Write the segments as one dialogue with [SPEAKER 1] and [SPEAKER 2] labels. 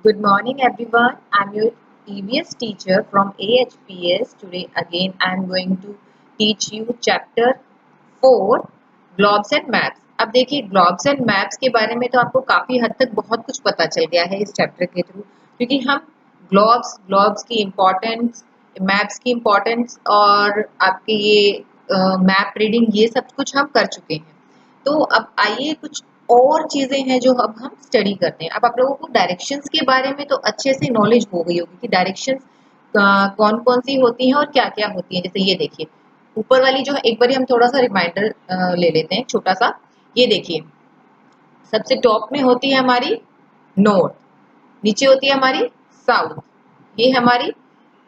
[SPEAKER 1] Good morning everyone. I'm your EVS teacher from AHPS. Today again I'm going to teach you chapter 4 globes and maps. अब देखिए globes and maps के बारे में तो आपको काफ़ी हद तक बहुत कुछ पता चल गया है इस चैप्टर के थ्रू, क्योंकि हम globes की इम्पोर्टेंस, मैप्स की इम्पोर्टेंस और आपके ये मैप रीडिंग ये सब कुछ हम कर चुके हैं। तो अब आइए कुछ और चीजें हैं जो अब हम स्टडी करते हैं। अब आप लोगों को डायरेक्शंस के बारे में तो अच्छे से नॉलेज हो गई होगी कि डायरेक्शंस कौन कौन सी होती हैं और क्या क्या होती हैं। जैसे ये देखिए ऊपर वाली जो है, एक बार हम थोड़ा सा रिमाइंडर ले लेते हैं छोटा सा। ये देखिए सबसे टॉप में होती है हमारी नॉर्थ, नीचे होती है हमारी साउथ, ये हमारी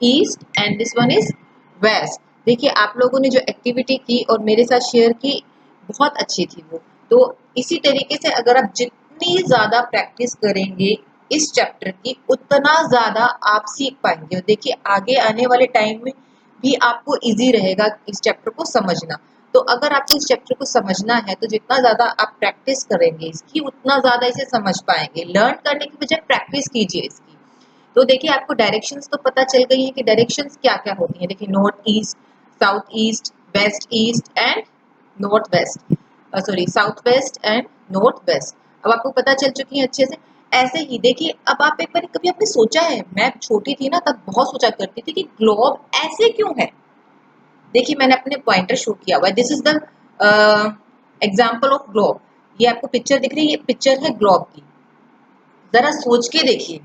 [SPEAKER 1] east and this one is west. देखिए आप लोगों ने जो एक्टिविटी की और मेरे साथ शेयर की बहुत अच्छी थी वो। तो इसी तरीके से अगर आप जितनी ज्यादा प्रैक्टिस करेंगे इस चैप्टर की उतना ज्यादा आप सीख पाएंगे। और देखिए आगे आने वाले टाइम में भी आपको इजी रहेगा इस चैप्टर को समझना। तो अगर आपको इस चैप्टर को समझना है तो जितना ज्यादा आप प्रैक्टिस करेंगे इसकी उतना ज्यादा इसे समझ पाएंगे। लर्न करने की बजाय प्रैक्टिस कीजिए इसकी। तो देखिए आपको डायरेक्शंस तो पता चल गई है कि डायरेक्शंस क्या क्या होती हैं। देखिए north east, south east, west east and north west, sorry south west and north west. अब आपको पता चल चुकी है अच्छे से। ऐसे ही देखिए अब आप एक बार कभी आपने सोचा है, मैं छोटी थी ना तब बहुत सोचा करती थी कि ग्लोब ऐसे क्यों है। देखिए मैंने अपने पॉइंटर शो किया हुआ है, this is the example of globe. ये आपको पिक्चर दिख रही है, ये पिक्चर है ग्लोब की। जरा सोच के देखिए,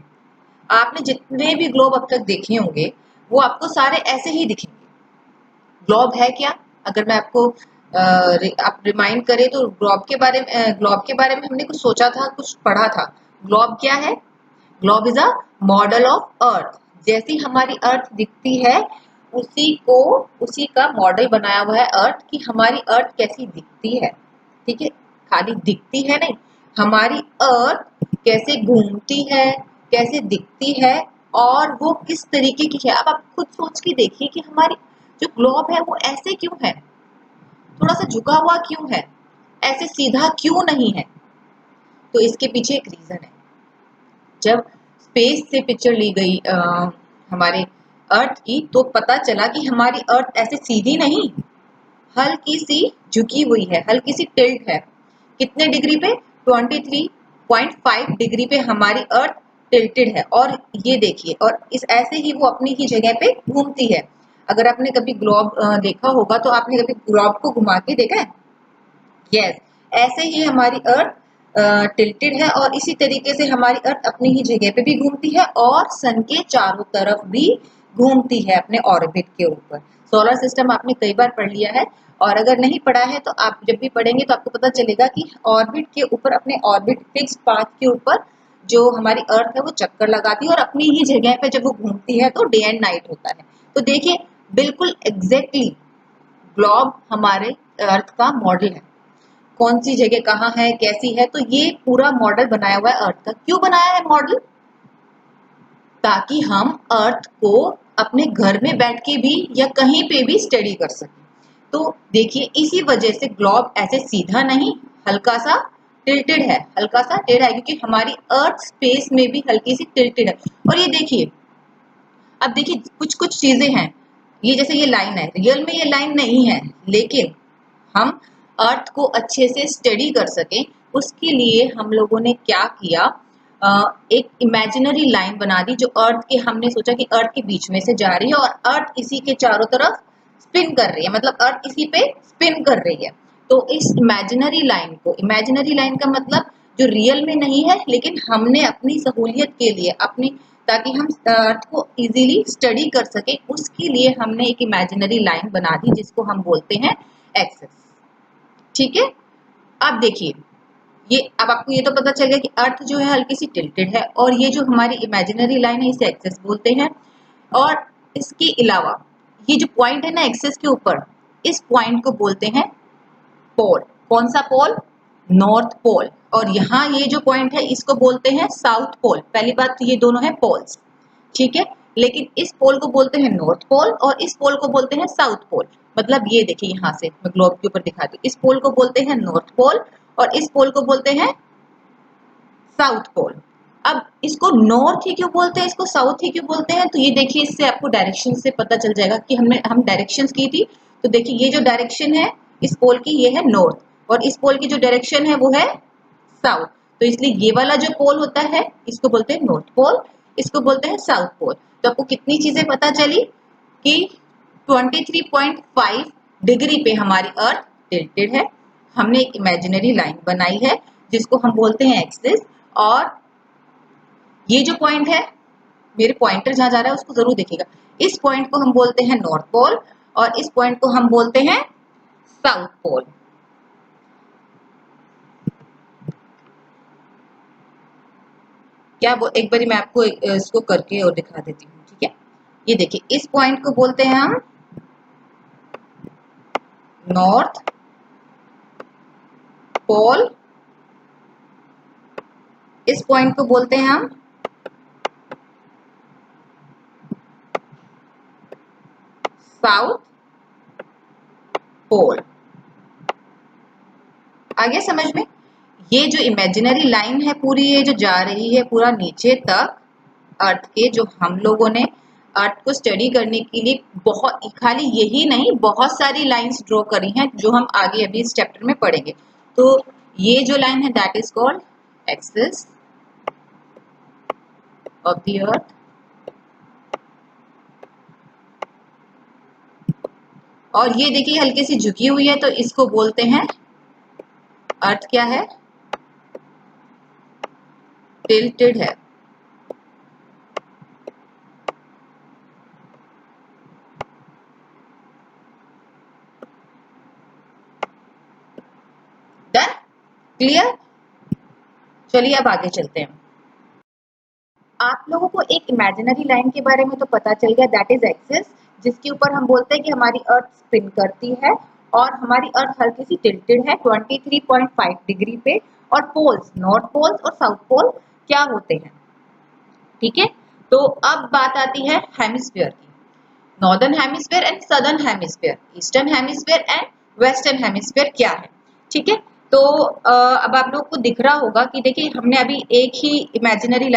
[SPEAKER 1] आपने जितने भी ग्लोब अब तक देखे होंगे वो आपको सारे ऐसे ही दिखेंगे। ग्लोब है क्या? अगर मैं आपको आप रिमाइंड करें तो ग्लोब के बारे में हमने कुछ सोचा था, कुछ पढ़ा था। ग्लोब क्या है? Globe is a model of earth. जैसी हमारी अर्थ दिखती है उसी का मॉडल बनाया हुआ है अर्थ की। हमारी अर्थ कैसी दिखती है, ठीक है, खाली दिखती है नहीं, हमारी अर्थ कैसे घूमती है, कैसे दिखती है और वो किस तरीके की है। अब आप खुद सोच के देखिए कि हमारी जो ग्लोब है वो ऐसे क्यों है, थोड़ा सा झुका हुआ क्यों है, ऐसे सीधा क्यों नहीं है। तो इसके पीछे एक रीजन है। जब स्पेस से पिक्चर ली गई हमारे अर्थ की तो पता चला कि हमारी अर्थ ऐसे सीधी नहीं, हल्की सी झुकी हुई है, हल्की सी टिल्ट है। कितने डिग्री पे? 23.5 डिग्री पे हमारी अर्थ टिल्टेड है। और ये देखिए, और इस ऐसे ही वो अपनी ही जगह पे घूमती है। अगर आपने कभी ग्लोब देखा होगा तो आपने कभी ग्लोब को घुमा के देखा है? यस, ऐसे ही हमारी अर्थ टिल्टेड है और इसी तरीके से हमारी अर्थ अपनी ही जगह पे भी घूमती है और सन के चारों तरफ भी घूमती है अपने ऑर्बिट के ऊपर। सोलर सिस्टम आपने कई बार पढ़ लिया है, और अगर नहीं पढ़ा है तो आप जब भी पढ़ेंगे तो आपको पता चलेगा कि ऑर्बिट के ऊपर, अपने ऑर्बिट फिक्स पाथ के ऊपर जो हमारी अर्थ है वो चक्कर लगाती है और अपनी ही जगह पे जब वो घूमती है तो डे एंड नाइट होता है। तो देखिए बिल्कुल एग्जैक्टली ग्लोब हमारे अर्थ का मॉडल है। कौन सी जगह कहाँ है, कैसी है, तो ये पूरा मॉडल बनाया हुआ है अर्थ का। क्यों बनाया है मॉडल? ताकि हम अर्थ को अपने घर में बैठ के भी या कहीं पे भी स्टडी कर सकें। तो देखिए इसी वजह से ग्लोब ऐसे सीधा नहीं, हल्का सा टिल्टेड है, हल्का सा टेढ़ा है, क्योंकि हमारी अर्थ स्पेस में भी हल्की सी टिल्टेड है। और ये देखिए, अब देखिए कुछ कुछ चीजें हैं, ये जैसे ये लाइन है, रियल में ये लाइन नहीं है, लेकिन हम अर्थ को अच्छे से स्टडी कर सकें उसके लिए हम लोगों ने क्या किया, एक इमेजिनरी लाइन बना दी जो अर्थ के, हमने सोचा कि अर्थ के बीच में से जा रही है और अर्थ इसी के चारों तरफ स्पिन कर रही है, मतलब अर्थ इसी पे स्पिन कर रही है। तो इस इमेजिनरी लाइन को, इमेजिनरी लाइन का मतलब जो रियल में नहीं है लेकिन हमने अपनी सहूलियत के लिए, अपनी, ताकि हम अर्थ को इजीली स्टडी कर सके उसके लिए हमने एक इमेजिनरी लाइन बना दी जिसको हम बोलते हैं एक्सेस। ठीक है, अब देखिए ये, अब आपको ये तो पता चल गया कि अर्थ जो है हल्की सी टिल्टेड है और ये जो हमारी इमेजिनरी लाइन है इसे एक्सेस बोलते हैं। और इसके अलावा ये जो पॉइंट है ना एक्सेस के ऊपर, इस पॉइंट को बोलते हैं पोल। कौन सा पोल? नॉर्थ पोल। और यहाँ ये जो पॉइंट है इसको बोलते हैं साउथ पोल। पहली बात तो ये दोनों है पोल्स, ठीक है, लेकिन इस पोल को बोलते हैं नॉर्थ पोल और इस पोल को बोलते हैं साउथ पोल। मतलब ये देखिए यहाँ से मैं ग्लोब के ऊपर दिखाती हूँ, इस पोल को बोलते हैं नॉर्थ पोल और इस पोल को बोलते हैं साउथ पोल। अब इसको नॉर्थ ही क्यों बोलते हैं, इसको साउथ ही क्यों बोलते हैं, तो ये देखिए इससे आपको डायरेक्शन से पता चल जाएगा कि हम डायरेक्शंस की थी। तो देखिए ये जो डायरेक्शन है इस पोल की ये है नॉर्थ, और इस पोल की जो डायरेक्शन है वो है साउथ। तो इसलिए ये वाला जो पोल होता है इसको बोलते हैं नॉर्थ पोल, इसको बोलते हैं साउथ पोल। तो आपको कितनी चीजें पता चली कि 23.5 डिग्री पे हमारी अर्थ टिल्टेड है। हमने एक इमेजिनरी लाइन बनाई है जिसको हम बोलते हैं एक्सिस, और ये जो पॉइंट है, मेरे पॉइंटर जहां जा रहा है उसको जरूर देखिएगा, इस पॉइंट को हम बोलते हैं नॉर्थ पोल और इस पॉइंट को हम बोलते हैं साउथ पोल। क्या वो एक बारी मैं आपको इसको करके और दिखा देती हूँ, ठीक है। ये देखिए इस पॉइंट को बोलते हैं हम नॉर्थ पोल, इस पॉइंट को बोलते हैं हम साउथ पोल। आगे समझ में, ये जो इमेजिनरी लाइन है पूरी, ये जो जा रही है पूरा नीचे तक अर्थ के, जो हम लोगों ने अर्थ को स्टडी करने के लिए बहुत, खाली यही नहीं बहुत सारी लाइंस ड्रॉ करी हैं जो हम आगे अभी इस चैप्टर में पढ़ेंगे। तो ये जो लाइन है that is called axis of the earth, और ये देखिए हल्की सी झुकी हुई है तो इसको बोलते हैं अर्थ क्या है, टिल्टेड है। Done, clear. चलिए अब आगे चलते हैं। आप लोगों को एक इमेजिनरी लाइन के बारे में तो पता चल गया, दैट इज एक्सिस, जिसके ऊपर हम बोलते हैं कि हमारी अर्थ स्पिन करती है और हमारी अर्थ हल्की सी टिल्टेड है 23.5 डिग्री पे। और पोल्स, नॉर्थ पोल्स और साउथ पोल क्या होते हैं, ठीक है। तो अब बात आती है हेमिस्फीयर की, northern hemisphere and southern hemisphere, eastern hemisphere and western hemisphere क्या है, ठीक है। तो अब आप लोग को दिख रहा होगा कि देखिए हमने अभी एक ही इमेजिनरी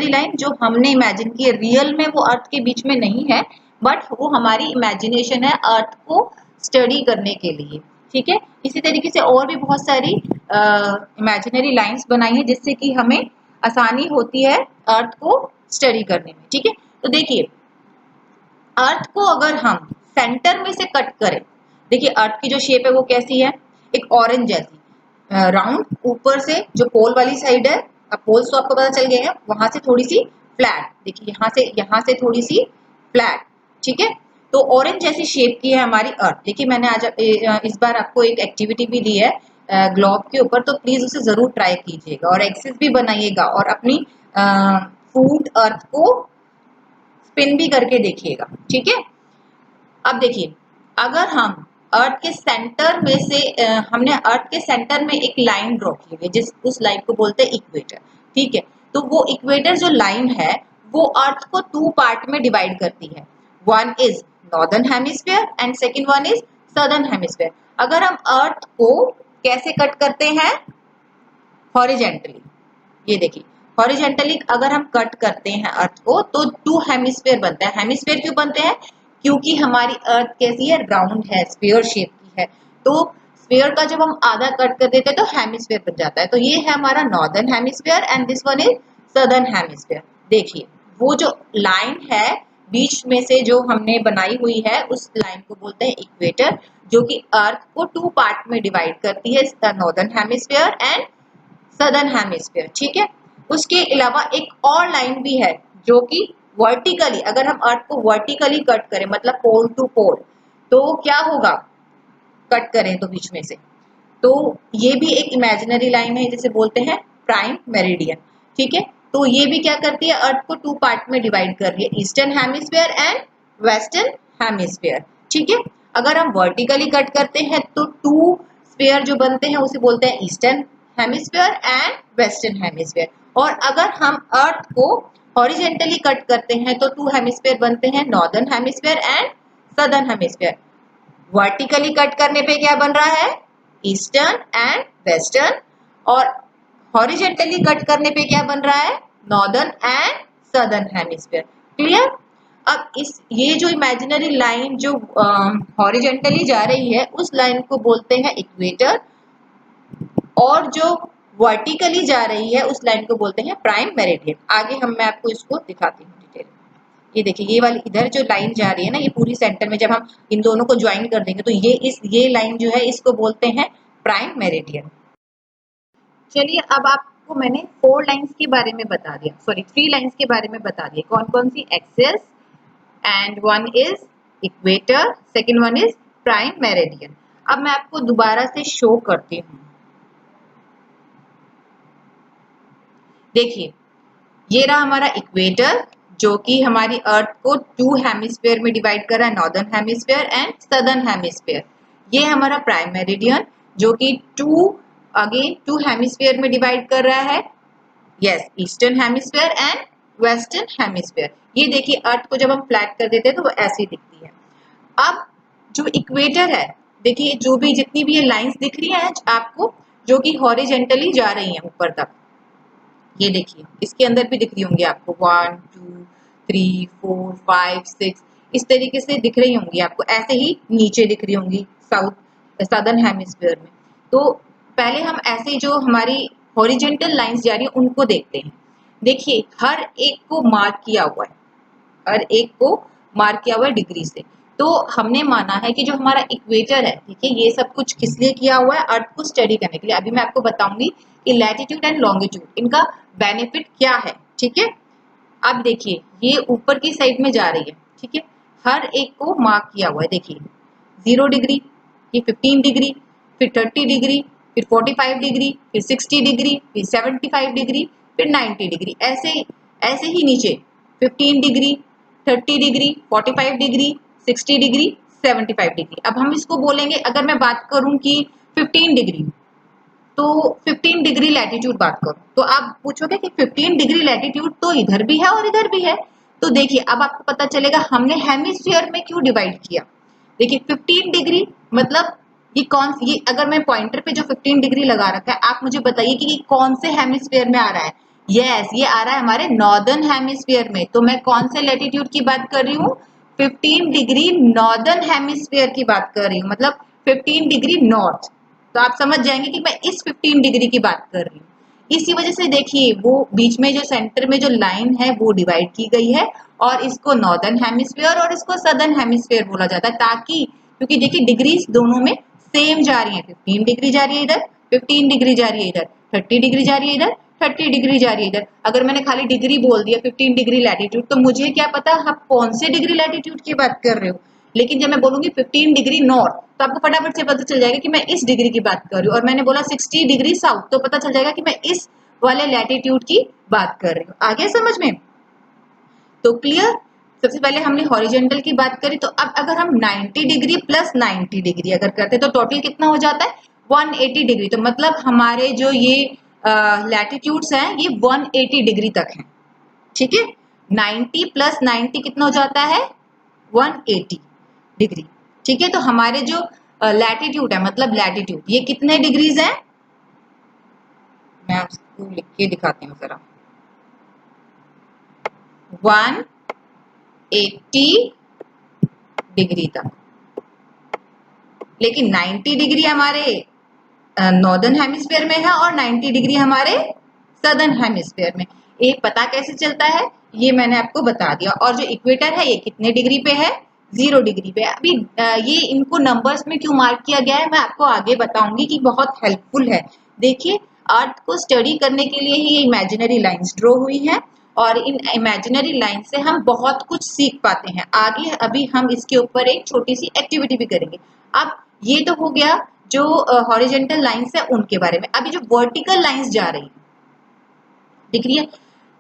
[SPEAKER 1] लाइन जो हमने इमेजिन की है, रियल में वो अर्थ के बीच में नहीं है, बट वो हमारी इमेजिनेशन है अर्थ को स्टडी करने के लिए, ठीक है। इसी तरीके से और भी बहुत सारी इमेजिनरी लाइंस बनाई है जिससे कि हमें आसानी होती है अर्थ को स्टडी करने में, ठीक है। तो देखिए अर्थ को अगर हम सेंटर में से कट करें, देखिए अर्थ की जो शेप है वो कैसी है, एक ऑरेंज जैसी राउंड, ऊपर से जो पोल वाली साइड है, अब पोल्स तो आपको पता चल गए हैं, वहां से थोड़ी सी फ्लैट, देखिए यहाँ से थोड़ी सी फ्लैट, ठीक है। तो ऑरेंज जैसी शेप की है हमारी अर्थ। देखिए मैंने आज इस बार आपको एक एक्टिविटी भी दी है ग्लोब के ऊपर, तो प्लीज उसे जरूर ट्राई कीजिएगा और एक्सिस भी बनाइएगा और अपनी फूड अर्थ को स्पिन भी करके देखिएगा, ठीक है। अब देखिए अगर हम अर्थ के सेंटर में से हमने अर्थ के सेंटर में एक लाइन ड्रॉ की हुई है, जिस उस लाइन को बोलते हैं इक्वेटर, ठीक है। तो वो इक्वेटर जो लाइन है वो अर्थ को 2 पार्ट में डिवाइड करती है, one is northern hemisphere and second one is southern hemisphere. अगर हम अर्थ को कैसे कट करते हैं, हॉरिजेंटली, ये देखिए हॉरिजेंटली अगर हम कट करते हैं अर्थ को तो 2 हेमिस्फीयर बनता है। हेमिस्फीयर क्यों बनते हैं, क्योंकि हमारी अर्थ कैसी है, राउंड है, स्फीयर शेप की है। तो स्फीयर का जब हम आधा कट कर देते हैं तो हेमिस्फीयर बन जाता है। तो ये है हमारा northern hemisphere and this one is southern hemisphere. देखिए वो जो लाइन है बीच में से जो हमने बनाई हुई है उस लाइन को बोलते हैं इक्वेटर, जो कि अर्थ को 2 पार्ट में डिवाइड करती है, northern hemisphere and southern hemisphere, ठीक है। उसके अलावा एक और लाइन भी है जो कि वर्टिकली, अगर हम अर्थ को वर्टिकली कट करें मतलब पोल टू पोल, तो क्या होगा, कट करें तो बीच में से, तो ये भी एक इमेजिनरी लाइन है जिसे बोलते हैं प्राइम मेरिडियन, ठीक है। तो ये भी क्या करती है, अर्थ को 2 पार्ट में डिवाइड कर रही है, eastern hemisphere and western hemisphere, ठीक है। अगर हम वर्टिकली कट करते हैं तो 2 स्फीयर जो बनते हैं उसे बोलते हैं eastern hemisphere and western hemisphere. और अगर हम अर्थ को हॉरिजेंटली कट करते हैं तो 2 हेमिस्फीयर बनते हैं, northern hemisphere and southern hemisphere. Vertically cut करने पे क्या बन रहा है, ईस्टर्न एंड वेस्टर्न, और हॉरिजेंटली कट करने पे क्या बन रहा है, northern and southern hemisphere. Clear. अब इस ये जो इमेजिनरी लाइन जो हॉरिजेंटली जा रही है उस लाइन को बोलते हैं इक्वेटर, और जो वर्टिकली जा रही है उस लाइन को बोलते हैं प्राइम मेरिडियन। आगे मैं आपको इसको दिखाती हूँ डिटेल में। ये देखिए, ये वाली इधर जो लाइन जा रही है ना, ये पूरी सेंटर में जब हम इन दोनों को ज्वाइन कर देंगे तो ये लाइन जो है इसको बोलते हैं प्राइम मेरिडियन। चलिए, अब आपको मैंने 4 लाइंस के बारे में बता दिया, सॉरी 3 लाइंस के बारे में बता दिया। कौन कौन सी? Axis, and one is equator, second one is prime meridian. अब मैं आपको दोबारा से शो करती हूँ। देखिए, ये रहा हमारा इक्वेटर जो कि हमारी अर्थ को 2 हेमिस्फीयर में डिवाइड कर रहा है, northern hemisphere and southern hemisphere. ये हमारा प्राइम मेरिडियन जो कि 2 हेमिस्फीयर में डिवाइड कर रहा है, yes, eastern hemisphere and western hemisphere. ये देखिए, अर्थ को जब हम फ्लैट कर देते हैं तो वो ऐसी दिखती है। अब जो इक्वेटर है, देखिए जो भी जितनी भी ये लाइंस दिख रही हैं आपको, जो कि हॉरिजेंटली जा रही हैं ऊपर तक, ये देखिए इसके अंदर भी दिख रही होंगी आपको 1 2 3 4 5 6 इस तरीके से दिख रही होंगी आपको, ऐसे ही नीचे दिख रही होंगी सदर्न हेमिस्फीयर में। तो पहले हम ऐसे जो हमारी हॉरिजेंटल लाइंस जा रही है उनको देखते हैं। देखिए, हर एक को मार्क किया हुआ है, हर एक को मार्क किया हुआ है डिग्री से। तो हमने माना है कि जो हमारा इक्वेटर है, ठीक है, ये सब कुछ किस लिए किया हुआ है? अर्थ को स्टडी करने के लिए। अभी मैं आपको बताऊंगी कि लैटिट्यूड एंड लॉन्गिट्यूड इनका बेनिफिट क्या है, ठीक है। अब देखिए, ये ऊपर की साइड में जा रही है, ठीक है, हर एक को मार्क किया हुआ है। देखिए 0 डिग्री, ये 15 डिग्री, फिर 30 डिग्री, फिर 45 डिग्री, फिर 60 डिग्री, फिर 75 डिग्री, फिर 90 डिग्री, ऐसे ही नीचे 15 degree, 30 degree, 45 degree, 60 degree, 75 degree. अब हम इसको बोलेंगे, अगर मैं बात करूं कि 15 डिग्री, तो 15 डिग्री लैटिट्यूड बात करो तो आप पूछोगे कि 15 डिग्री लैटिट्यूड तो इधर भी है और इधर भी है। तो देखिए, अब आपको पता चलेगा हमने हेमिस्फीयर में क्यों डिवाइड किया। देखिए 15 डिग्री मतलब ये अगर मैं पॉइंटर पे जो 15 डिग्री लगा रखा है, आप मुझे बताइए कि ये कौन से हेमिस्फीयर में आ रहा है। यस, ये आ रहा है हमारे नॉर्दर्न हेमिस्फीयर में। तो मैं कौन से लैटिट्यूड की बात कर रही हूँ? 15 डिग्री नॉर्दर्न हेमिस्फीयर की बात कर रही हूँ, मतलब 15 डिग्री नॉर्थ। तो आप समझ जाएंगे कि मैं इस 15 डिग्री की बात कर रही हूँ। इसी वजह से देखिए, वो बीच में जो सेंटर में जो लाइन है वो डिवाइड की गई है, और इसको नॉर्दर्न हेमिस्फीयर और इसको सदर्न हेमिस्फीयर बोला जाता है, ताकि क्योंकि देखिए डिग्रीज दोनों में सेम जा रही है। 15 डिग्री जा रही है इधर, 15 डिग्री जा रही है इधर, 30 डिग्री जा रही है इधर, 30 डिग्री जा रही है इधर। अगर मैंने खाली डिग्री बोल दिया 15 डिग्री लैटिट्यूड, तो मुझे क्या पता आप कौन से डिग्री लैटिट्यूड की बात कर रहे हो। लेकिन जब मैं बोलूंगी 15 डिग्री नॉर्थ, तो आपको फटाफट से पता चल जाएगा कि मैं इस डिग्री की बात कर रही हूँ। और मैंने बोला 60 डिग्री साउथ, तो पता चल जाएगा कि मैं इस वाले लैटिट्यूड की बात कर रही हूँ। आगे समझ में? तो क्लियर। सबसे पहले हमने हॉरिजेंटल की बात करी, तो अब अगर हम 90 डिग्री प्लस 90 डिग्री अगर करते तो टोटल कितना हो जाता है? 180 डिग्री। तो मतलब हमारे जो ये लैटिट्यूड्स हैं ये 180 डिग्री तक हैं, ठीक है। 90 प्लस 90 कितना हो जाता है? 180 डिग्री, ठीक है। तो हमारे जो लैटिट्यूड है, मतलब लैटिट्यूड, ये कितने डिग्रीज है? मैं उसको लिख के दिखाती हूँ जरा। 180 डिग्री तक। लेकिन 90 डिग्री हमारे नॉर्दर्न हेमिस्फीयर में है और 90 डिग्री हमारे सदर्न हेमिस्फीयर में। ये पता कैसे चलता है, ये मैंने आपको बता दिया। और जो इक्वेटर है ये कितने डिग्री पे है? 0 डिग्री पे। अभी ये इनको नंबर्स में क्यों मार्क किया गया है मैं आपको आगे बताऊंगी कि बहुत हेल्पफुल है। देखिए, अर्थ को स्टडी करने के लिए ही ये इमेजिनरी लाइंस ड्रॉ हुई हैं, और इन इमेजिनरी लाइन से हम बहुत कुछ सीख पाते हैं। आगे अभी हम इसके ऊपर एक छोटी सी एक्टिविटी भी करेंगे। अब ये तो हो गया जो हॉरिजेंटल लाइंस है उनके बारे में। अभी जो वर्टिकल लाइंस जा रही है, दिख रही है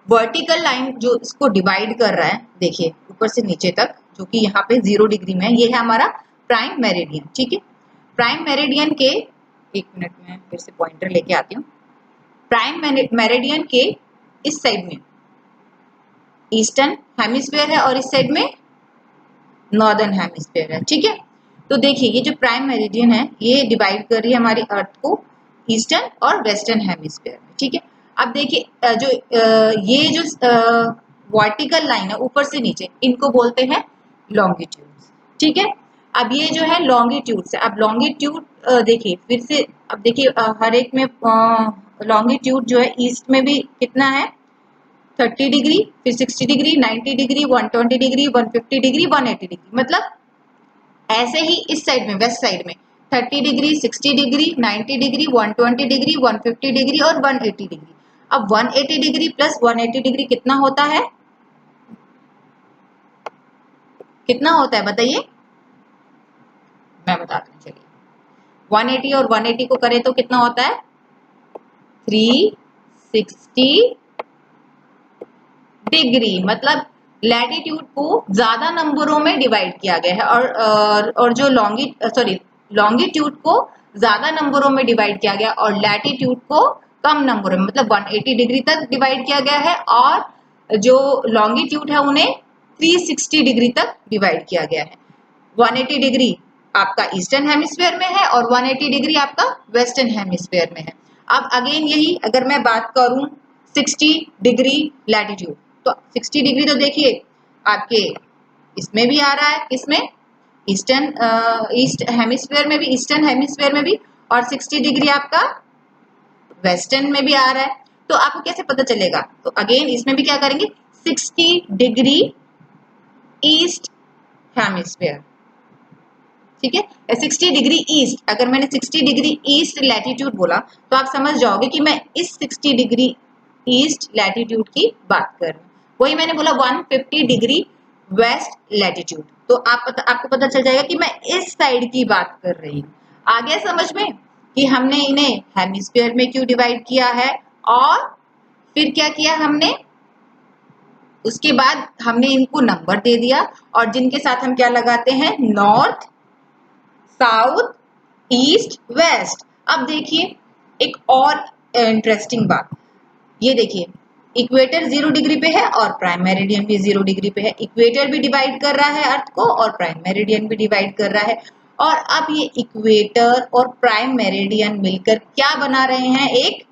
[SPEAKER 1] वर्टिकल लाइन जो इसको डिवाइड कर रहा है, देखिए ऊपर से नीचे तक, जो कि यहाँ पे 0 डिग्री में है, ये है हमारा प्राइम मेरिडियन, ठीक है। प्राइम मेरिडियन के, एक मिनट में फिर से पॉइंटर लेके आती हूँ। प्राइम मेरिडियन के इस साइड में ईस्टर्न हेमिस्फीयर है और इस साइड में नॉर्दर्न हेमिस्फीयर है, ठीक है। तो देखिए, ये जो प्राइम मेरिडियन है ये डिवाइड कर रही है हमारी अर्थ को ईस्टर्न और वेस्टर्न हेमिस्फीयर में, ठीक है। अब देखिए ये जो वर्टिकल लाइन है ऊपर से नीचे, इनको बोलते हैं लॉन्गिट्यूड्स। ठीक है, अब ये जो है लॉन्गिट्यूड्स है। अब लॉन्गिट्यूड देखिए फिर से, अब देखिए हर एक में लॉन्गिट्यूड जो है ईस्ट में भी कितना है 30 डिग्री, फिर 60 degree, 90 degree, 120 degree, 150 degree, 180 degree. मतलब ऐसे ही इस साइड में वेस्ट साइड में 30 degree, 60 degree, 90 degree, 120 degree, 150 degree और 180 डिग्री। अब 180 डिग्री प्लस 180 डिग्री कितना होता है, कितना होता है बताइए, मैं बताती हूँ चलिए। 180 और 180 को करें तो कितना होता है 360 डिग्री। मतलब लैटिट्यूड को ज्यादा नंबरों में डिवाइड किया गया है और जो लॉन्गिट्यूड को ज्यादा नंबरों में डिवाइड किया गया और लैटिट्यूड को कम नंबरों में, मतलब 180 डिग्री तक डिवाइड किया गया है और जो लॉन्गिट्यूड है उन्हें 360 डिग्री तक डिवाइड किया गया है। 180 डिग्री आपका ईस्टर्न हेमिस्फीयर में है और 180 डिग्री आपका वेस्टर्न हेमिस्फीयर में है। अब अगेन यही अगर मैं बात करूं 60 डिग्री लैटिट्यूड, तो 60 डिग्री तो देखिए आपके इसमें भी आ रहा है, किसमें ईस्ट हेमिस्फीयर में भी, ईस्टर्न हेमिस्फीयर में भी, और 60 डिग्री आपका वेस्टर्न में भी आ रहा है। तो आपको कैसे पता चलेगा, तो अगेन इसमें भी क्या करेंगे 60 डिग्री ईस्ट हेमिस्फीयर। ठीक है, 60 डिग्री ईस्ट, अगर मैंने 60 डिग्री ईस्ट लैटिट्यूड बोला तो आप समझ जाओगे कि मैं इस 60 डिग्री ईस्ट लैटिट्यूड की बात कर रही हूँ। वही मैंने बोला 150 डिग्री वेस्ट लैटिट्यूड, तो आपको पता चल जाएगा कि मैं इस साइड की बात कर रही हूँ। आ गया समझ में कि हमने इन्हें हेमिस्फीयर में क्यों डिवाइड किया है, और फिर क्या किया हमने, उसके बाद हमने इनको नंबर दे दिया और जिनके साथ हम क्या लगाते हैं नॉर्थ, साउथ, ईस्ट, वेस्ट। अब देखिए एक और इंटरेस्टिंग बात, ये देखिए इक्वेटर 0 डिग्री पे है और प्राइम मेरिडियन भी 0 डिग्री पे है। इक्वेटर भी डिवाइड कर रहा है अर्थ को और प्राइम मेरिडियन भी डिवाइड कर रहा है। और अब ये इक्वेटर और प्राइम मेरिडियन मिलकर क्या बना रहे हैं, एक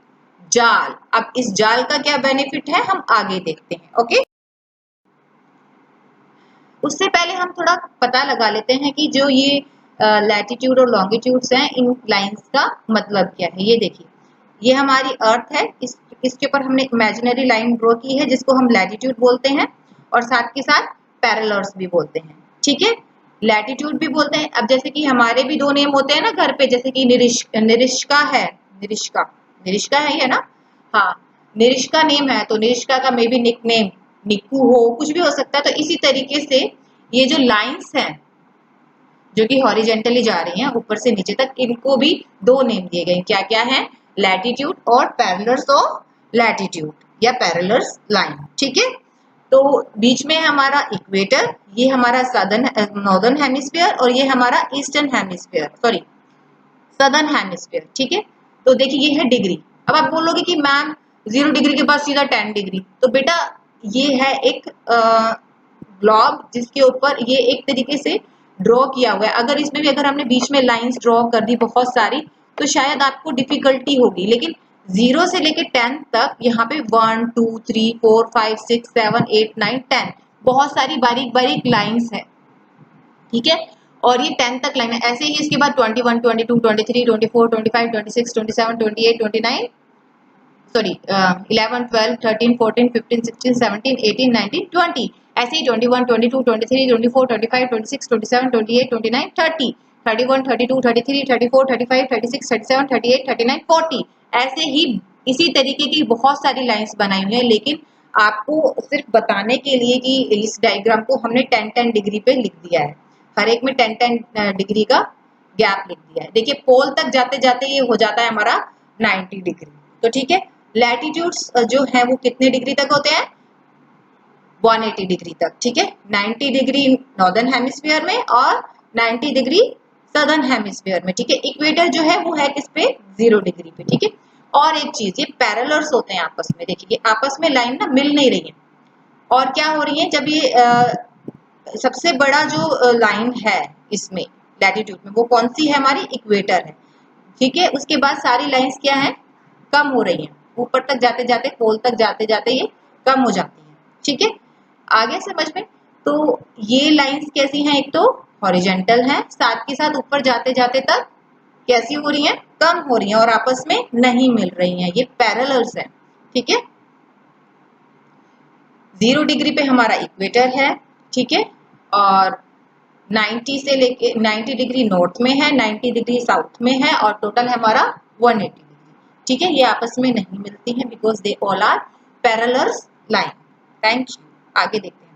[SPEAKER 1] जाल। अब इस जाल का क्या बेनिफिट है हम आगे देखते हैं। ओके, उससे पहले हम थोड़ा पता लगा लेते हैं कि जो ये लैटिट्यूड और लॉन्गिट्यूड्स हैं, इन लाइंस का मतलब क्या है। ये देखिए ये हमारी अर्थ है, इसके ऊपर हमने इमेजिनरी लाइन ड्रॉ की है जिसको हम लैटिट्यूड बोलते हैं और साथ के साथ पैरेलल्स भी बोलते हैं। ठीक है, लैटिट्यूड भी बोलते हैं। अब जैसे कि हमारे भी दो नेम होते हैं ना घर पे, जैसे कि निरिश्का है, निरिश्का निरिश्का है ये ना, हाँ निरिश्का नेम है तो निरिश्का का मे बी निक नेम निक्कू हो, कुछ भी हो सकता है। तो इसी तरीके से ये जो लाइंस हैं जो कि हॉरिजेंटली जा रही हैं ऊपर से नीचे तक, इनको भी दो नेम दिए गए। क्या क्या है, लैटिट्यूड और पैरेलल्स ऑफ लैटिट्यूड या पैरेलल्स लाइन। ठीक है, तो बीच में हमारा इक्वेटर, ये हमारा नॉर्दर्न हेमिस्फीयर और ये हमारा eastern hemisphere, sorry southern hemisphere. ठीक है, तो देखिए ये है डिग्री। अब आप बोलोगे कि मैम 0 डिग्री के बाद सीधा 10 डिग्री, तो बेटा ये है एक ग्लोब जिसके ऊपर ये एक तरीके से ड्रॉ किया हुआ है। अगर इसमें भी अगर हमने बीच में लाइंस ड्रॉ कर दी बहुत सारी तो शायद आपको डिफिकल्टी होगी, लेकिन 0 से लेके 10 तक यहाँ पे 1 2 3 4 5 6 7 8 9 10 बहुत सारी बारीक बारीक लाइंस है। ठीक है, और ये 10 तक लाइन है। ऐसे ही इसके बाद 21 22 23 24 25 26 27 28 29 सॉरी 11 12 13 14 15 16 17 18 19 20, ऐसे ही 21 22 23 24 25 26 27 28 29 30 31 32 33 34 35 36 37 38 39 40, ऐसे ही इसी तरीके की बहुत सारी लाइंस बनाई हुई है। लेकिन आपको सिर्फ बताने के लिए कि इस डायग्राम को हमने 10-10 डिग्री पे लिख दिया है, हर एक में 10-10 डिग्री का गैप लिख दिया है। देखिए पोल तक जाते जाते ये हो जाता है हमारा 90 डिग्री। तो ठीक है, लैटिट्यूड्स जो है वो कितने डिग्री तक होते हैं 180 डिग्री तक। ठीक है, 90 डिग्री नॉर्दर्न हेमिस्फीयर में और 90 डिग्री सदर्न हेमिस्फीयर में। ठीक है, इक्वेटर जो है वो है किस पे 0 डिग्री पे। ठीक है, और एक चीज ये पैरेलल्स होते हैं आपस में, देखिए आपस में लाइन ना मिल नहीं रही है और क्या हो रही है, जब ये सबसे बड़ा जो लाइन है इसमें लैटिट्यूड में वो कौन सी है हमारी इक्वेटर है। ठीक है, उसके बाद सारी लाइंस क्या है कम हो रही हैं। ऊपर तक जाते जाते, पोल तक जाते जाते ये कम हो जाती है। ठीक है, आगे समझ में। तो ये लाइंस कैसी हैं, एक तो हॉरिजेंटल है, साथ के साथ ऊपर जाते जाते तक कैसी हो रही हैं, कम हो रही हैं और आपस में नहीं मिल रही हैं, ये पैरेलल्स है। ठीक है, 0 डिग्री पे हमारा इक्वेटर है। ठीक है, और 90 से लेके 90 डिग्री नॉर्थ में है, 90 डिग्री साउथ में है और टोटल है हमारा 180 डिग्री। ठीक है, ये आपस में नहीं मिलती हैं because they all are parallels line. Thank you, आगे देखते हैं।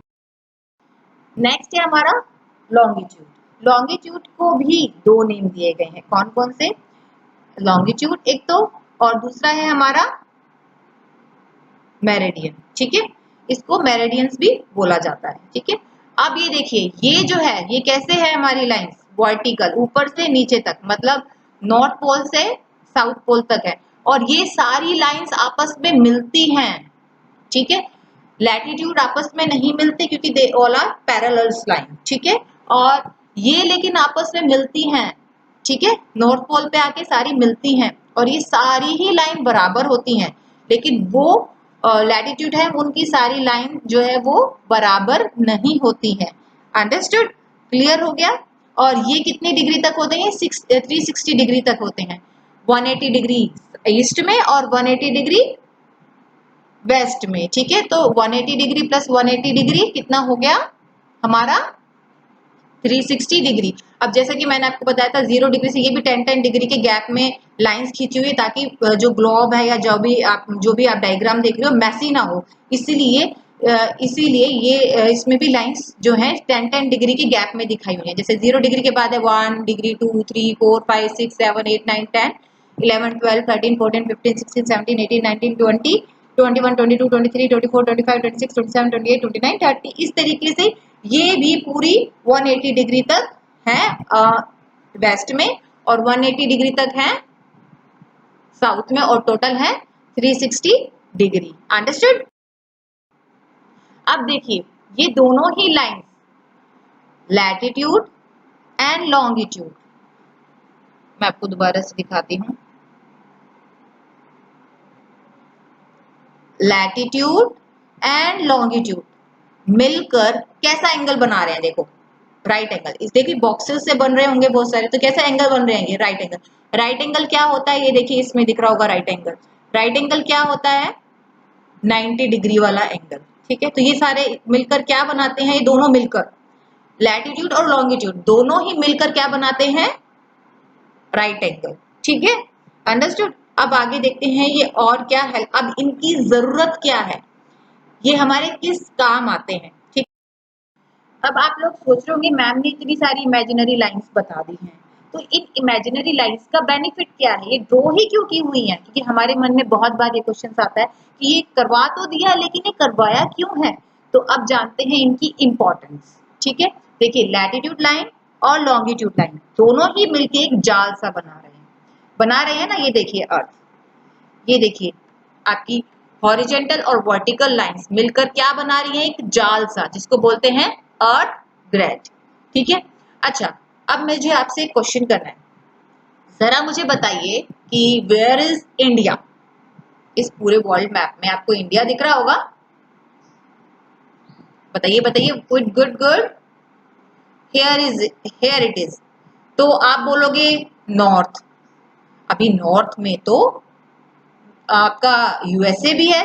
[SPEAKER 1] नेक्स्ट है हमारा लॉन्गिट्यूड। लॉन्गिट्यूड को भी दो नेम दिए गए हैं, कौन कौन से, लॉन्गिट्यूड एक तो, और दूसरा है हमारा मेरिडियन। ठीक है, इसको मेरिडियंस भी बोला जाता है। ठीक है, अब ये देखिए, ये जो है ये कैसे है हमारी लाइंस, वर्टिकल, ऊपर से नीचे तक, मतलब नॉर्थ पोल से साउथ पोल तक है और ये सारी लाइंस आपस में मिलती हैं। ठीक है, लैटिट्यूड आपस में नहीं मिलते क्योंकि they all are parallels line. ठीक है, और ये लेकिन आपस में मिलती हैं। ठीक है, नॉर्थ पोल पे आके सारी मिलती हैं और ये सारी ही लाइन बराबर होती हैं, लेकिन वो लैटिट्यूड है उनकी सारी लाइन जो है वो बराबर नहीं होती है। अंडरस्टूड, क्लियर हो गया। और ये कितनी डिग्री तक होते हैं, 360 डिग्री तक होते हैं, 180 डिग्री ईस्ट में और 180 डिग्री वेस्ट में। ठीक है, तो 180 डिग्री प्लस 180 डिग्री कितना हो गया हमारा 360 डिग्री। अब जैसा कि मैंने आपको बताया था 0 डिग्री से ये भी 10-10 डिग्री के गैप में लाइंस खींची हुई, ताकि जो ग्लोब है या जो भी आप डायग्राम देख रहे हो मैसी ना हो, इसीलिए ये इसमें भी लाइंस जो है 10-10 डिग्री के गैप में दिखाई हुई है। जैसे 0 डिग्री के बाद है 1 डिग्री, 2, 3, 4, 5, 6, 7, 8, 9, 10, 11, 12, 13, 14, 15, 16, 17, 18, 19, 20, 21, 22, 23, 24, 25, 26, 27, 28, 29, 30। इस तरीके से ये भी पूरी 180 डिग्री तक है वेस्ट में और 180 डिग्री तक है साउथ में और टोटल है 360 डिग्री। अंडरस्टूड। अब देखिए, ये दोनों ही लाइंस लैटिट्यूड एंड लॉन्गिट्यूड, मैं आपको दोबारा से दिखाती हूँ। लैटिट्यूड एंड लॉन्गिट्यूड मिलकर कैसा एंगल बना रहे हैं, देखो राइट एंगल। इस देखिए बॉक्सेस से बन रहे होंगे बहुत सारे, तो कैसा एंगल बन रहे हैं, राइट एंगल। राइट एंगल क्या होता है, ये देखिए इसमें दिख रहा होगा राइट एंगल। राइट एंगल क्या होता है, 90 डिग्री वाला एंगल। ठीक है, तो ये सारे मिलकर क्या बनाते हैं, ये दोनों मिलकर लैटिट्यूड और लॉन्गिट्यूड दोनों ही मिलकर क्या बनाते हैं, राइट एंगल। ठीक है, अंडरस्टूड। अब आगे देखते हैं ये और क्या है, अब इनकी जरूरत क्या है, ये हमारे किस काम आते हैं। ठीक, अब आप लोग सोच रहे होंगे मैम ने इतनी सारी इमेजिनरी लाइंस बता दी हैं, तो इन इमेजिनरी लाइंस का बेनिफिट क्या है, ये ड्रॉ ही क्यों की हुई है, क्योंकि हमारे मन में बहुत बार ये क्वेश्चन आता है कि ये करवा तो दिया लेकिन ये करवाया क्यों है। तो अब जानते हैं इनकी इंपॉर्टेंस। ठीक है, देखिए लैटिट्यूड लाइन और लॉन्गिट्यूड लाइन दोनों ही मिलके एक जाल सा बना रहे हैं ना। ये देखिए अर्थ, ये देखिए आपकी हॉरिजेंटल और वर्टिकल लाइंस मिलकर क्या बना रही है, एक जाल सा, जिसको बोलते हैं अर्थ ग्रेड। ठीक है, अच्छा अब मुझे आपसे एक क्वेश्चन करना है, जरा मुझे बताइए कि वेयर इज इंडिया। इस पूरे वर्ल्ड मैप में आपको इंडिया दिख रहा होगा, बताइए बताइए, good good good, here it is. तो आप बोलोगे नॉर्थ, अभी नॉर्थ में तो आपका यूएसए भी है,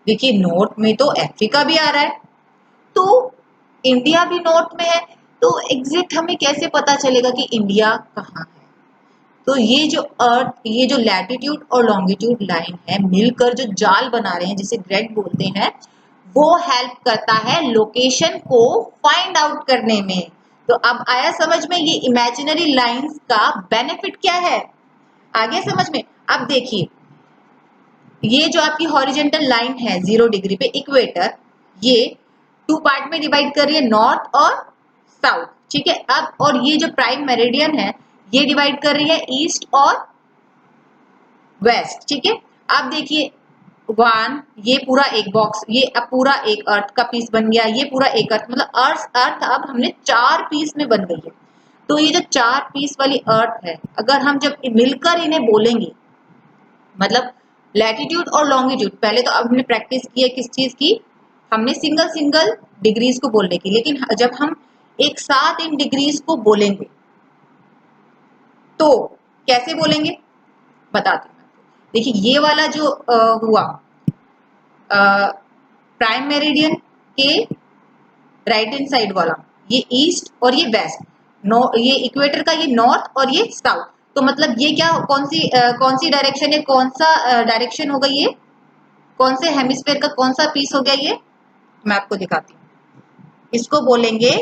[SPEAKER 1] देखिए नॉर्थ में तो अफ्रीका भी आ रहा है, तो इंडिया भी नॉर्थ में है, तो एग्जैक्ट हमें कैसे पता चलेगा कि इंडिया कहाँ है। तो ये जो अर्थ, ये जो लैटिट्यूड और लॉन्गिट्यूड लाइन है मिलकर जो जाल बना रहे हैं जिसे ग्रेड बोलते हैं, वो हेल्प करता है लोकेशन को फाइंड आउट करने में। तो अब आया समझ में ये इमेजिनरी लाइंस का बेनिफिट क्या है, आगे समझ में। अब देखिए ये जो आपकी हॉरिजेंटल लाइन है 0 डिग्री पे इक्वेटर, ये 2 पार्ट में डिवाइड कर रही है, नॉर्थ और साउथ। ठीक है, अब और ये जो प्राइम मेरिडियन है ये डिवाइड कर रही है ईस्ट और वेस्ट। ठीक है, अब देखिए 1, ये पूरा एक बॉक्स, ये अब पूरा एक अर्थ का पीस बन गया, ये पूरा एक अर्थ, मतलब अर्थ अब हमने 4 पीस में बन गई है। तो ये जो 4 पीस वाली अर्थ है, अगर हम जब मिलकर इन्हें बोलेंगे, मतलब लैटिट्यूड और लॉन्गिट्यूड पहले तो अब हमने प्रैक्टिस की है किस चीज की, हमने सिंगल सिंगल डिग्रीज को बोलने की, लेकिन जब हम एक साथ इन डिग्रीज को बोलेंगे तो कैसे बोलेंगे बताती हूँ। देखिए ये वाला जो हुआ प्राइम मेरिडियन के राइट हैंड साइड वाला, ये ईस्ट और ये वेस्ट, ये इक्वेटर का ये नॉर्थ और ये साउथ, तो मतलब ये क्या कौन सी डायरेक्शन है, कौन सा डायरेक्शन होगा, ये कौन से हेमिस्फेयर का कौन सा पीस हो गया, ये मैं आपको दिखाती हूँ। इसको बोलेंगे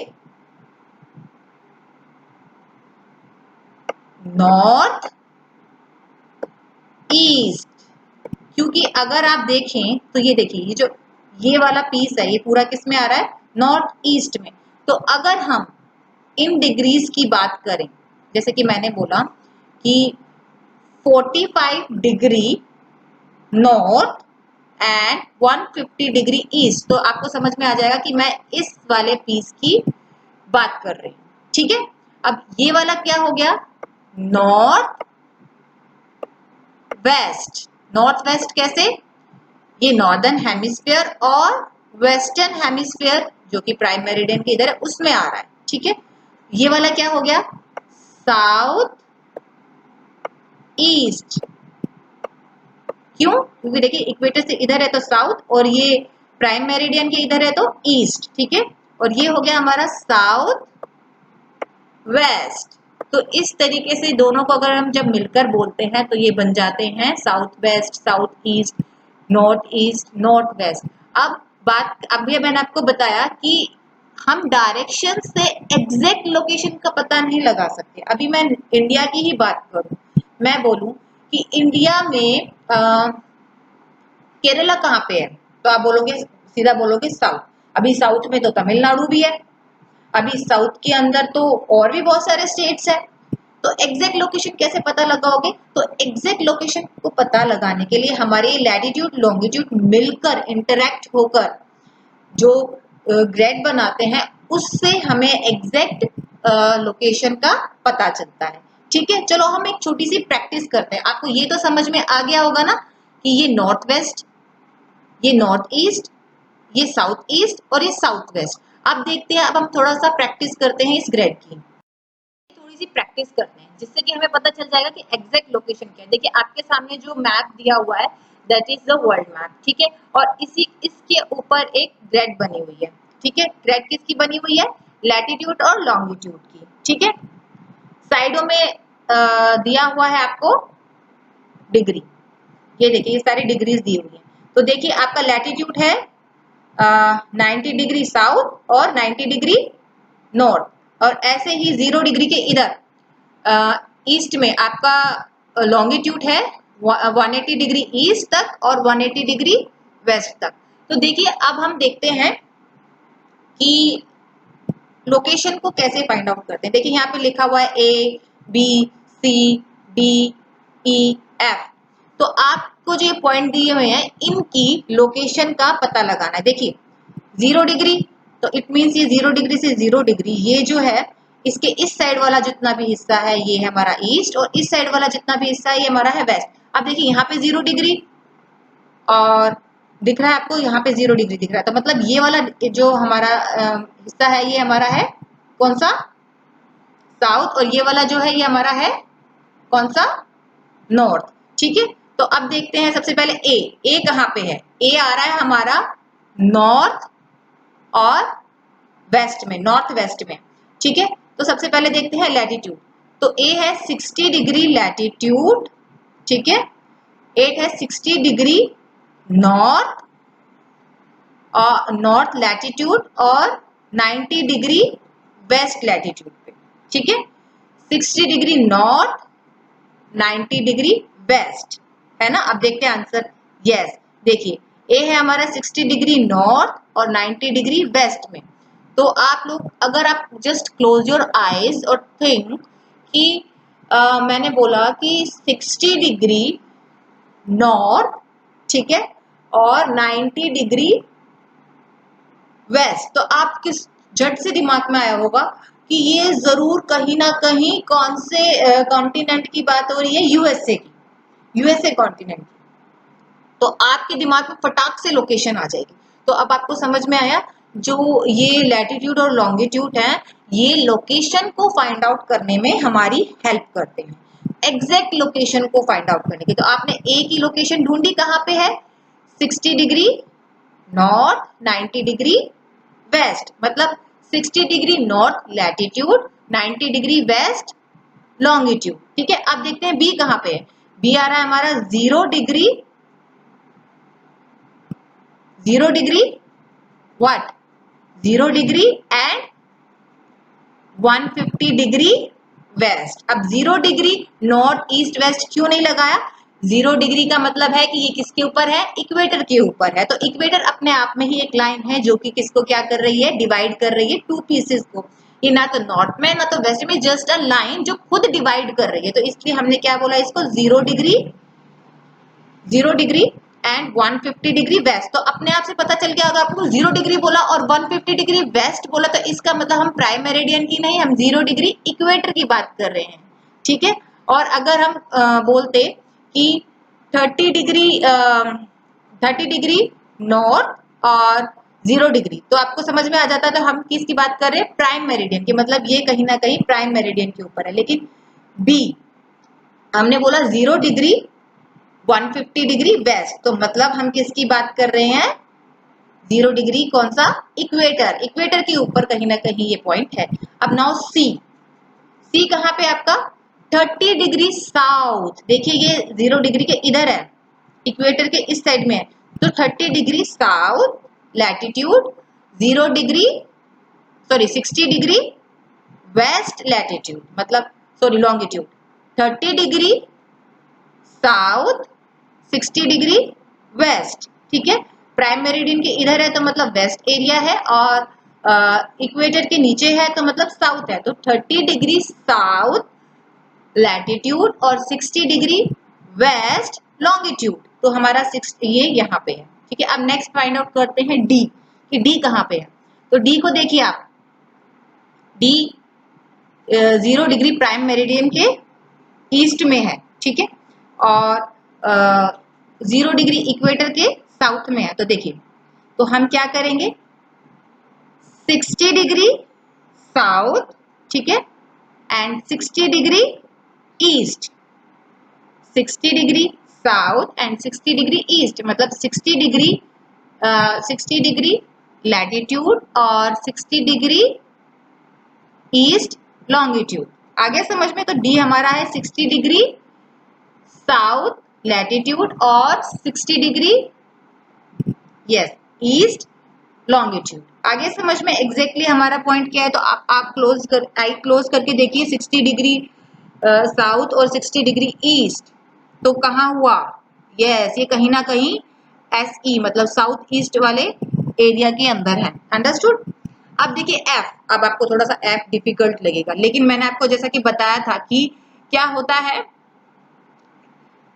[SPEAKER 1] नॉर्थ ईस्ट, क्योंकि अगर आप देखें तो ये देखिए ये जो ये वाला पीस है ये पूरा किस में आ रहा है, नॉर्थ ईस्ट में। तो अगर हम इन डिग्रीज की बात करें, जैसे कि मैंने बोला कि 45 degree north and 150 degree east, तो आपको समझ में आ जाएगा कि मैं इस वाले पीस की बात कर रही हूँ। ठीक है, अब ये वाला क्या हो गया, नॉर्थ वेस्ट। नॉर्थ वेस्ट कैसे, ये नॉर्दर्न हेमिस्फीयर और वेस्टर्न हेमिस्फीयर जो कि प्राइम मेरिडियन के इधर है उसमें आ रहा है। ठीक है, ये वाला क्या हो गया, साउथ ईस्ट। क्यों, क्योंकि देखिए इक्वेटर से इधर है तो साउथ और ये प्राइम मेरिडियन के इधर है तो ईस्ट। ठीक है, और ये हो गया हमारा साउथ वेस्ट। तो इस तरीके से दोनों को अगर हम जब मिलकर बोलते हैं तो ये बन जाते हैं south west, south east, north west. अब बात, अभी मैंने आपको बताया कि हम डायरेक्शन से एग्जैक्ट लोकेशन का पता नहीं लगा सकते। अभी मैं इंडिया की ही बात करूं, मैं बोलूं कि इंडिया में केरला कहाँ पे है, तो आप बोलोगे, सीधा बोलोगे साउथ। अभी साउथ में तो तमिलनाडु भी है, अभी साउथ के अंदर तो और भी बहुत सारे स्टेट्स है। तो एग्जैक्ट लोकेशन कैसे पता लगाओगे, तो एग्जैक्ट लोकेशन को पता लगाने के लिए हमारे लैटिट्यूड लॉन्गिट्यूड मिलकर इंटरेक्ट होकर जो ग्रेड बनाते हैं उससे हमें एग्जैक्ट लोकेशन का पता चलता है। ठीक है, चलो हम एक छोटी सी प्रैक्टिस करते हैं। आपको ये तो समझ में आ गया होगा ना कि ये नॉर्थ वेस्ट, ये नॉर्थ ईस्ट, ये साउथ ईस्ट और ये साउथ वेस्ट। अब देखते हैं, अब हम थोड़ा सा प्रैक्टिस करते हैं इस ग्रेड की, थोड़ी सी प्रैक्टिस करते हैं जिससे कि हमें पता चल जाएगा कि एग्जैक्ट लोकेशन क्या है। देखिए आपके सामने जो मैप दिया हुआ है that is the world map. ठीक है, और इसके ऊपर एक ग्रेड बनी हुई है। ठीक है, ग्रेड किसकी बनी हुई है, लैटिट्यूड और लॉन्गिट्यूड की। ठीक है, साइडों में दिया हुआ है आपको डिग्री, ये देखिए ये सारी डिग्रीज दी हुई है। तो देखिए आपका लैटिट्यूड है 90 डिग्री साउथ और 90 डिग्री नॉर्थ, और ऐसे ही 0 डिग्री के इधर ईस्ट में आपका लॉन्गिट्यूड है 180 डिग्री ईस्ट तक और 180 डिग्री वेस्ट तक। तो देखिए अब हम देखते हैं कि लोकेशन को कैसे फाइंड आउट करते हैं। देखिए यहाँ पे लिखा हुआ है A, B, C, D, E, F। तो आपको जो पॉइंट दिए हुए हैं इनकी लोकेशन का पता लगाना है। देखिए 0 डिग्री, तो इट मीन्स ये 0 डिग्री से 0 डिग्री, ये जो है इसके इस साइड वाला जितना भी हिस्सा है ये है हमारा ईस्ट, और इस साइड वाला जितना भी हिस्सा है ये हमारा है वेस्ट। अब देखिए यहाँ पे 0 डिग्री और दिख रहा है आपको, यहाँ पे 0 डिग्री दिख रहा है, तो मतलब ये वाला जो हमारा हिस्सा है ये हमारा है कौन सा, साउथ, और ये वाला जो है ये हमारा है कौन सा, नॉर्थ। ठीक है, तो अब देखते हैं सबसे पहले ए कहाँ पे है, ए आ रहा है हमारा नॉर्थ और वेस्ट में, नॉर्थ वेस्ट में। ठीक है, तो सबसे पहले देखते हैं लैटिट्यूड, तो ए है 60 डिग्री लैटिट्यूड। ठीक है, एक है 60 डिग्री नॉर्थ और नॉर्थ लैटिट्यूड और 90 डिग्री वेस्ट लैटिट्यूड पे। ठीक है, 60 डिग्री नॉर्थ 90 डिग्री वेस्ट, है ना। अब देखते हैं आंसर, यस देखिए ए है हमारा 60 डिग्री नॉर्थ और 90 डिग्री वेस्ट में। तो आप लोग अगर आप जस्ट क्लोज योर आईज और थिंक कि मैंने बोला कि 60 डिग्री नॉर्थ, ठीक है, और 90 डिग्री वेस्ट, तो आप किस झट से दिमाग में आया होगा कि ये जरूर कहीं ना कहीं कौन से कॉन्टिनेंट की बात हो रही है, यूएसए की, यूएसए कॉन्टिनेंट की। तो आपके दिमाग में फटाक से लोकेशन आ जाएगी। तो अब आपको समझ में आया, जो ये लैटिट्यूड और लॉन्गिट्यूड है, ये लोकेशन को फाइंड आउट करने में हमारी हेल्प करते हैं, एग्जैक्ट लोकेशन को फाइंड आउट करने की। तो आपने ए की लोकेशन ढूंढी, कहाँ पे है, 60 डिग्री नॉर्थ, 90 डिग्री वेस्ट, मतलब 60 degree north latitude, 90 degree west longitude. ठीक है, अब देखते हैं बी कहाँ पे है। बी आ रहा है हमारा 0 degree what, 0 degree and 150 degree west. अब 0 डिग्री नॉर्थ ईस्ट वेस्ट क्यों नहीं लगाया, 0 डिग्री का मतलब है कि ये किसके ऊपर है, इक्वेटर के ऊपर है। तो इक्वेटर अपने आप में ही एक लाइन है जो कि किसको क्या कर रही है, डिवाइड कर रही है टू पीसेस को। ये ना तो नॉर्थ में ना तो वेस्ट में, जस्ट अ लाइन जो खुद डिवाइड कर रही है। तो इसलिए हमने क्या बोला इसको, 0 डिग्री एंड 150 डिग्री वेस्ट। तो अपने आप से पता चल गया, अगर आपको 0 डिग्री बोला और 150 डिग्री वेस्ट बोला तो इसका मतलब हम प्राइम मेरिडियन की नहीं, हम 0 डिग्री इक्वेटर की बात कर रहे हैं। ठीक है, और अगर हम बोलते कि 30 डिग्री 30 डिग्री नॉर्थ और 0 डिग्री, तो आपको समझ में आ जाता है तो हम किसकी बात कर रहे हैं, प्राइम मेरिडियन की, मतलब ये कहीं ना कहीं प्राइम मेरिडियन के ऊपर है। लेकिन बी हमने बोला 0 डिग्री 150 डिग्री वेस्ट, तो मतलब हम किसकी बात कर रहे हैं, 0 डिग्री कौन सा, इक्वेटर, इक्वेटर के ऊपर कहीं ना कहीं ये पॉइंट है। अब नाउ सी, सी कहाँ पे आपका 30 डिग्री साउथ, देखिए ये 0 डिग्री के इधर है, इक्वेटर के इस साइड में है, तो 30 degree south latitude, 0 degree sorry 60 degree west latitude, मतलब sorry longitude, 30 degree south 60 degree west. ठीक है, प्राइम मेरिडियन के इधर है तो मतलब वेस्ट एरिया है, और इक्वेटर के नीचे है तो मतलब साउथ है। तो 30 डिग्री साउथ लैटिट्यूड और 60 डिग्री वेस्ट लॉन्गिट्यूड, तो हमारा ये यहाँ पे है। ठीक है, अब नेक्स्ट फाइंड आउट करते हैं डी, कि डी कहाँ पे है। तो डी को देखिए आप, डी 0 डिग्री प्राइम मेरिडियन के ईस्ट में है। ठीक है, और 0 डिग्री इक्वेटर के साउथ में है। तो देखिए, तो हम क्या करेंगे, 60 डिग्री साउथ, ठीक है, and 60 degree east, 60 degree south and 60 degree east, मतलब 60 डिग्री लैटिट्यूड और 60 डिग्री ईस्ट लॉन्गिट्यूड। आगे समझ में, तो डी हमारा है 60 डिग्री साउथ लैटिट्यूड और 60 डिग्री यस ईस्ट लॉन्गिट्यूड। आगे समझ में, एग्जैक्टली हमारा पॉइंट क्या है, तो आप आई क्लोज करके देखिए, 60 डिग्री साउथ और 60 डिग्री ईस्ट, तो कहाँ हुआ, यस ये कहीं ना कहीं एसई मतलब साउथ ईस्ट वाले एरिया के अंदर है। अंडरस्टूड। अब देखिए एफ, अब आपको थोड़ा सा एफ डिफिकल्ट लगेगा, लेकिन मैंने आपको जैसा कि बताया था कि क्या होता है,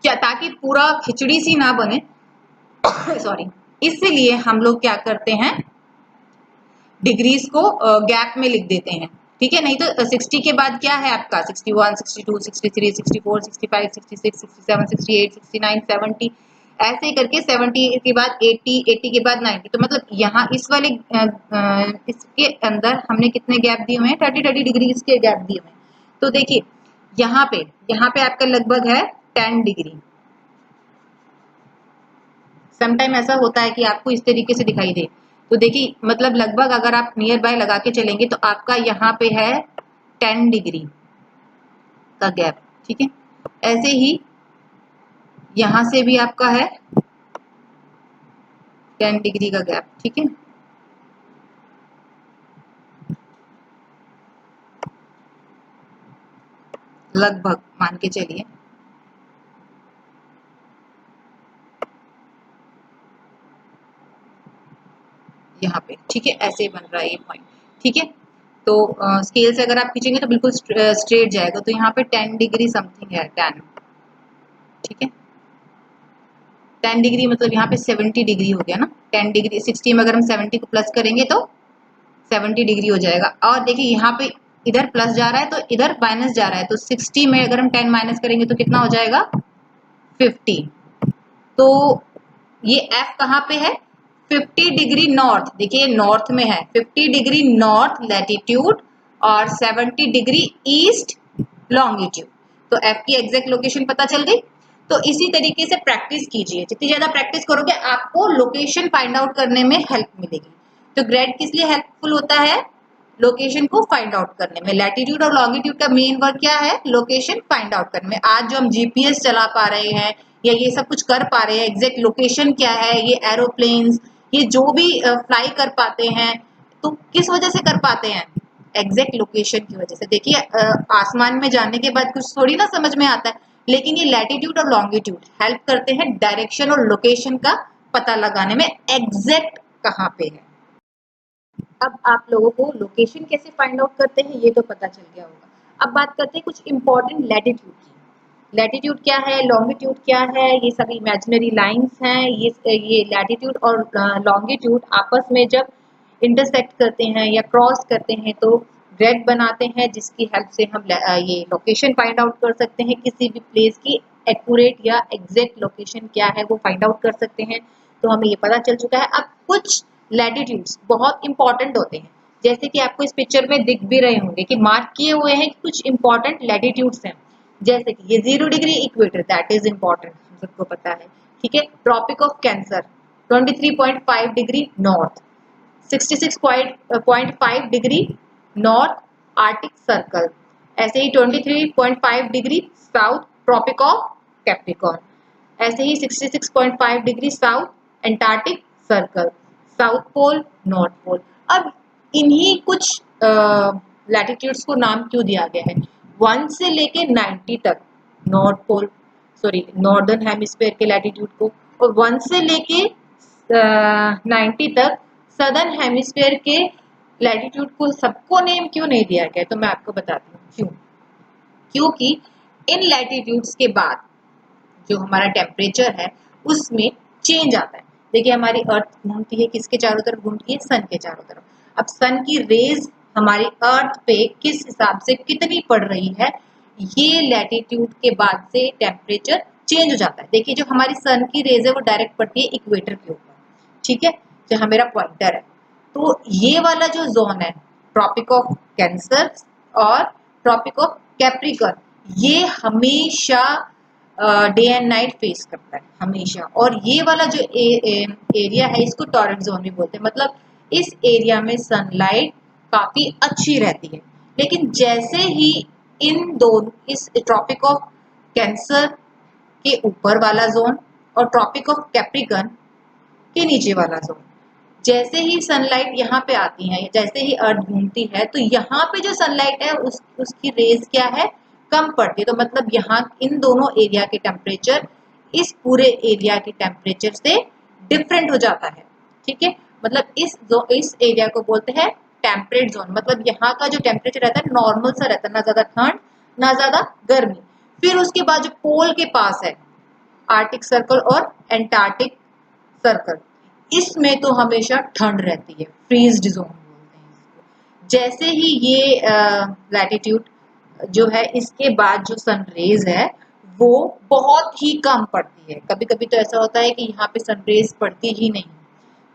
[SPEAKER 1] क्या ताकि पूरा खिचड़ी सी ना बने सॉरी, इसलिए हम लोग क्या करते हैं, डिग्रीज को गैप में लिख देते हैं। ठीक है, नहीं तो 60 के बाद क्या है आपका 61, 62, 63, 64, 65, 66, 67, 68, 69, 70, ऐसे करके 70 के बाद 80, 80 के बाद 90। तो मतलब यहाँ इस वाले इसके अंदर हमने कितने गैप दिए हुए हैं, 30 डिग्री के गैप दिए हुए हैं। तो देखिए यहाँ पे आपका लगभग है 10 डिग्री। समटाइम ऐसा होता है कि आपको इस तरीके से दिखाई दे, तो देखिए मतलब लगभग अगर आप नियर बाय लगा के चलेंगे तो आपका यहाँ पे है 10 डिग्री का गैप। ठीक है, ऐसे ही यहाँ से भी आपका है 10 डिग्री का गैप। ठीक है, लगभग मान के चलिए, यहाँ पे। ठीक है, ऐसे बन रहा है ये पॉइंट। ठीक है, तो स्केल से अगर आप खींचेंगे तो बिल्कुल स्ट्रेट जाएगा, तो यहाँ पे 10 डिग्री समथिंग है 10। ठीक है, 10 डिग्री मतलब यहाँ पे 70 डिग्री हो गया ना, 10 डिग्री 60 में अगर हम 70 को प्लस करेंगे तो 70 डिग्री हो जाएगा। और देखिए यहाँ पे इधर प्लस जा रहा है तो इधर माइनस जा रहा है, तो 60 में अगर हम 10 माइनस करेंगे तो कितना हो जाएगा 50। तो ये एफ कहाँ पे है, 50 डिग्री नॉर्थ, देखिए नॉर्थ में है, 50 डिग्री नॉर्थ लैटिट्यूड और 70 डिग्री ईस्ट लॉन्गिट्यूड। तो एफ की एग्जैक्ट लोकेशन पता चल गई। तो इसी तरीके से प्रैक्टिस कीजिए, जितनी ज्यादा प्रैक्टिस करोगे आपको लोकेशन फाइंड आउट करने में हेल्प मिलेगी। तो ग्रेड किस लिए हेल्पफुल होता है, लोकेशन को फाइंड आउट करने में। लैटिट्यूड और लॉन्गिट्यूड का मेन वर्क क्या है, लोकेशन फाइंड आउट करने में। आज जो हम जीपीएस चला पा रहे हैं या ये सब कुछ कर पा रहे हैं, एग्जैक्ट लोकेशन क्या है, ये एरोप्लेन्स, ये जो भी फ्लाई कर पाते हैं, तो किस वजह से कर पाते हैं, एग्जैक्ट लोकेशन की वजह से। देखिए आसमान में जाने के बाद कुछ थोड़ी ना समझ में आता है, लेकिन ये लैटिट्यूड और लॉन्गिट्यूड हेल्प करते हैं डायरेक्शन और लोकेशन का पता लगाने में, एग्जैक्ट कहाँ पे है। अब आप लोगों को लोकेशन कैसे फाइंड आउट करते हैं ये तो पता चल गया होगा। अब बात करते हैं कुछ इंपॉर्टेंट लैटिट्यूड की। लैटिट्यूड क्या है, लॉन्गिट्यूड क्या है, ये सब इमेजिनरी लाइंस हैं। ये लैटिट्यूड और लॉन्गिट्यूड आपस में जब इंटरसेक्ट करते हैं या क्रॉस करते हैं तो ग्रेड बनाते हैं, जिसकी हेल्प से हम ये लोकेशन फाइंड आउट कर सकते हैं। किसी भी प्लेस की एक्यूरेट या एग्जैक्ट लोकेशन क्या है वो फाइंड आउट कर सकते हैं। तो हमें ये पता चल चुका है। अब कुछ लैटिट्यूड्स बहुत इंपॉर्टेंट होते हैं, जैसे कि आपको इस पिक्चर में दिख भी रहे होंगे कि मार्क किए हुए हैं कि कुछ इंपॉर्टेंट लैटिट्यूड्स हैं। जैसे कि ये 0 degree equator, that is important, हम सबको पता है। ठीक है, tropic of Cancer 23.5 degree north, 66.5 degree north Arctic circle, ऐसे ही 23.5 degree south tropic of Capricorn, ऐसे ही 66.5 degree south Antarctic circle, south pole north pole. अब इन्हीं कुछ लैटिट्यूड्स को नाम क्यों दिया गया है, 1 से लेके 90 तक north pole, sorry northern hemisphere के लैटिट्यूड को, और 1 से लेके 90 तक सदर्न हेमिस्फीयर के लैटिट्यूड को सबको नेम क्यों नहीं दिया गया, तो मैं आपको बताती हूँ क्यों। क्योंकि इन लैटिट्यूड्स के बाद जो हमारा टेम्परेचर है उसमें चेंज आता है। देखिए हमारी अर्थ घूमती है, किसके चारों तरफ घूमती है, सन के चारों तरफ। अब सन की रेज हमारी अर्थ पे किस हिसाब से कितनी पड़ रही है, ये लैटिट्यूड के बाद से टेम्परेचर चेंज हो जाता है। देखिए जो हमारी सन की रेज है वो डायरेक्ट पड़ती है इक्वेटर के ऊपर, ठीक है, जहां मेरा पॉइंटर है। तो ये वाला जो जोन है ट्रॉपिक ऑफ कैंसर और ट्रॉपिक ऑफ कैप्रिकॉर्न, ये हमेशा डे एंड नाइट फेस करता है हमेशा। और ये वाला जो एरिया है इसको टॉरेंट जोन भी बोलते हैं, मतलब इस एरिया में सनलाइट काफी अच्छी रहती है। लेकिन जैसे ही इन दोनों, इस ट्रॉपिक ऑफ कैंसर के ऊपर वाला जोन और ट्रॉपिक ऑफ कैप्रिकॉर्न के नीचे वाला जोन, जैसे ही सनलाइट यहाँ पे आती है, जैसे ही अर्थ घूमती है, तो यहाँ पे जो सनलाइट है उसकी रेज क्या है, कम पड़ती है। तो मतलब यहाँ इन दोनों एरिया के टेम्परेचर इस पूरे एरिया के टेम्परेचर से डिफरेंट हो जाता है। ठीक है, मतलब इस एरिया को बोलते हैं टेम्परेट जोन, मतलब यहाँ का जो टेम्परेचर रहता है नॉर्मल सा रहता है, ना ज्यादा ठंड ना ज्यादा गर्मी। फिर उसके बाद जो पोल के पास है आर्टिक सर्कल और एंटार्क्टिक सर्कल, इसमें तो हमेशा ठंड रहती है, फ्रीज्ड जोन बोलते हैं इसको। जैसे ही ये लैटिट्यूड जो है इसके बाद जो सन रेज है वो बहुत ही कम पड़ती है, कभी कभी तो ऐसा होता है कि यहाँ पे सन रेज पड़ती ही नहीं।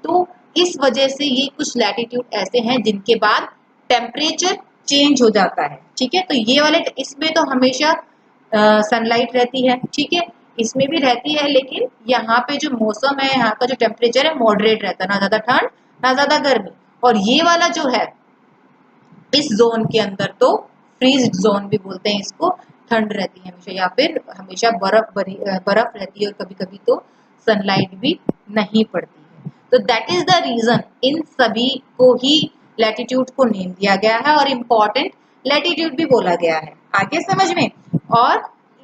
[SPEAKER 1] तो इस वजह से ये कुछ लैटिट्यूड ऐसे हैं जिनके बाद टेम्परेचर चेंज हो जाता है। ठीक है, तो ये वाले इसमें तो हमेशा सनलाइट रहती है, ठीक है, इसमें भी रहती है, लेकिन यहाँ पे जो मौसम है, यहाँ का जो टेम्परेचर है मॉडरेट रहता है, ना ज्यादा ठंड ना ज्यादा गर्मी। और ये वाला जो है इस जोन के अंदर तो फ्रीज जोन भी बोलते हैं इसको, ठंड रहती है हमेशा, या फिर हमेशा बर्फ रहती है, और कभी कभी तो सनलाइट भी नहीं पड़ती है। तो दैट इज द रीजन इन सभी को ही लैटिट्यूड को नेम दिया गया है और इम्पोर्टेंट लैटिट्यूड भी बोला गया है, आगे समझ में। और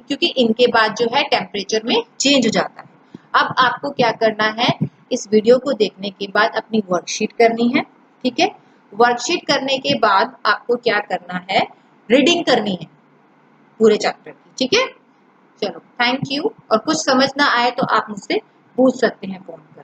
[SPEAKER 1] क्योंकि इनके बाद जो है टेम्परेचर में चेंज हो जाता है। अब आपको क्या करना है, इस वीडियो को देखने के बाद अपनी वर्कशीट करनी है। ठीक है, वर्कशीट करने के बाद आपको क्या करना है, रीडिंग करनी है पूरे चैप्टर की। ठीक है, चलो थैंक यू। और कुछ समझ ना आए तो आप मुझसे पूछ सकते हैं फोन कर।